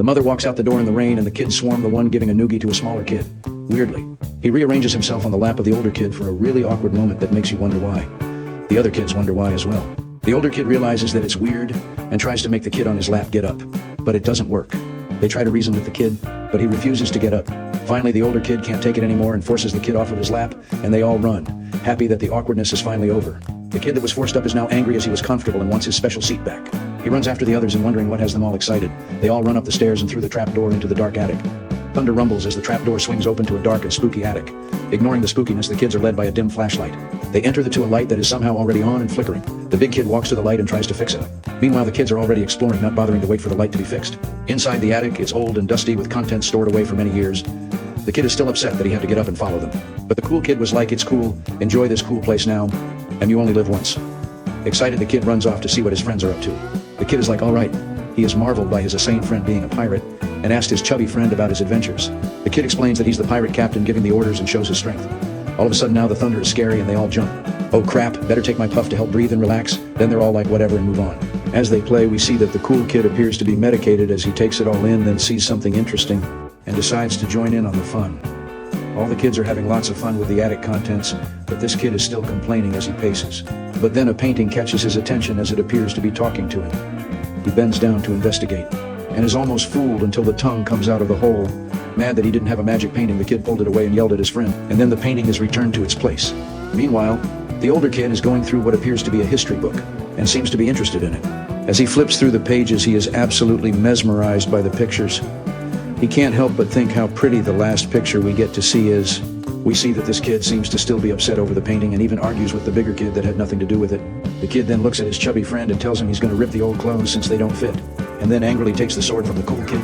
mother walks out the door in the rain and the kids swarm the one giving a noogie to a smaller kid. Weirdly, he rearranges himself on the lap of the older kid for a really awkward moment that makes you wonder why. The other kids wonder why as well. The older kid realizes that it's weird and tries to make the kid on his lap get up, but it doesn't work. They try to reason with the kid, but he refuses to get up. Finally, the older kid can't take it anymore and forces the kid off of his lap, and they all run, happy that the awkwardness is finally over. The kid that was forced up is now angry as he was comfortable and wants his special seat back. He runs after the others and wondering what has them all excited. They all run up the stairs and through the trap door into the dark attic. Thunder rumbles as the trap door swings open to a dark and spooky attic. Ignoring the spookiness, the kids are led by a dim flashlight. They enter to a light that is somehow already on and flickering. The big kid walks to the light and tries to fix it. Meanwhile, the kids are already exploring, not bothering to wait for the light to be fixed. Inside the attic, it's old and dusty with contents stored away for many years. The kid is still upset that he had to get up and follow them. But the cool kid was like, "It's cool, enjoy this cool place now, and you only live once." Excited, the kid runs off to see what his friends are up to. The kid is like, all right. He is marveled by his insane friend being a pirate, and asked his chubby friend about his adventures. The kid explains that he's the pirate captain giving the orders and shows his strength. All of a sudden now the thunder is scary and they all jump. Oh crap, better take my puff to help breathe and relax. Then they're all like whatever and move on. As they play, we see that the cool kid appears to be medicated as he takes it all in, then sees something interesting and decides to join in on the fun. All the kids are having lots of fun with the attic contents, but this kid is still complaining as he paces. But then a painting catches his attention as it appears to be talking to him. He bends down to investigate, and is almost fooled until the tongue comes out of the hole. Mad that he didn't have a magic painting, the kid pulled it away and yelled at his friend, and then the painting is returned to its place. Meanwhile, the older kid is going through what appears to be a history book, and seems to be interested in it. As he flips through the pages, he is absolutely mesmerized by the pictures. He can't help but think how pretty the last picture we get to see is. We see that this kid seems to still be upset over the painting and even argues with the bigger kid that had nothing to do with it. The kid then looks at his chubby friend and tells him he's going to rip the old clothes since they don't fit, and then angrily takes the sword from the cool kid.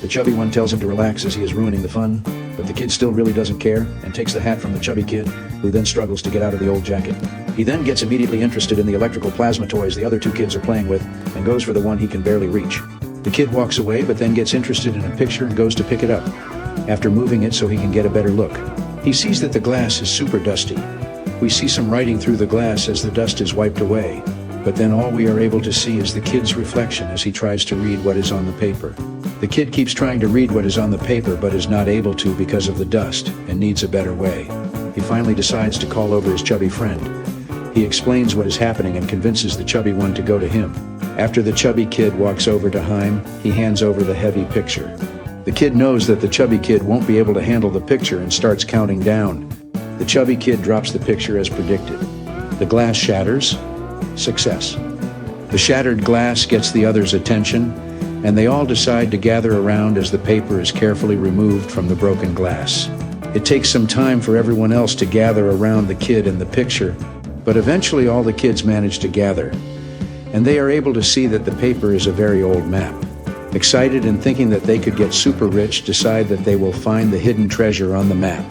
The chubby one tells him to relax as he is ruining the fun, but the kid still really doesn't care and takes the hat from the chubby kid, who then struggles to get out of the old jacket. He then gets immediately interested in the electrical plasma toys the other two kids are playing with and goes for the one he can barely reach. The kid walks away but then gets interested in a picture and goes to pick it up, after moving it so he can get a better look. He sees that the glass is super dusty. We see some writing through the glass as the dust is wiped away, but then all we are able to see is the kid's reflection as he tries to read what is on the paper. The kid keeps trying to read what is on the paper but is not able to because of the dust and needs a better way. He finally decides to call over his chubby friend. He explains what is happening and convinces the chubby one to go to him. After the chubby kid walks over to Haim, he hands over the heavy picture. The kid knows that the chubby kid won't be able to handle the picture and starts counting down. The chubby kid drops the picture as predicted. The glass shatters. Success. The shattered glass gets the others' attention, and they all decide to gather around as the paper is carefully removed from the broken glass. It takes some time for everyone else to gather around the kid and the picture, but eventually all the kids manage to gather, and they are able to see that the paper is a very old map. Excited and thinking that they could get super rich, decide that they will find the hidden treasure on the map.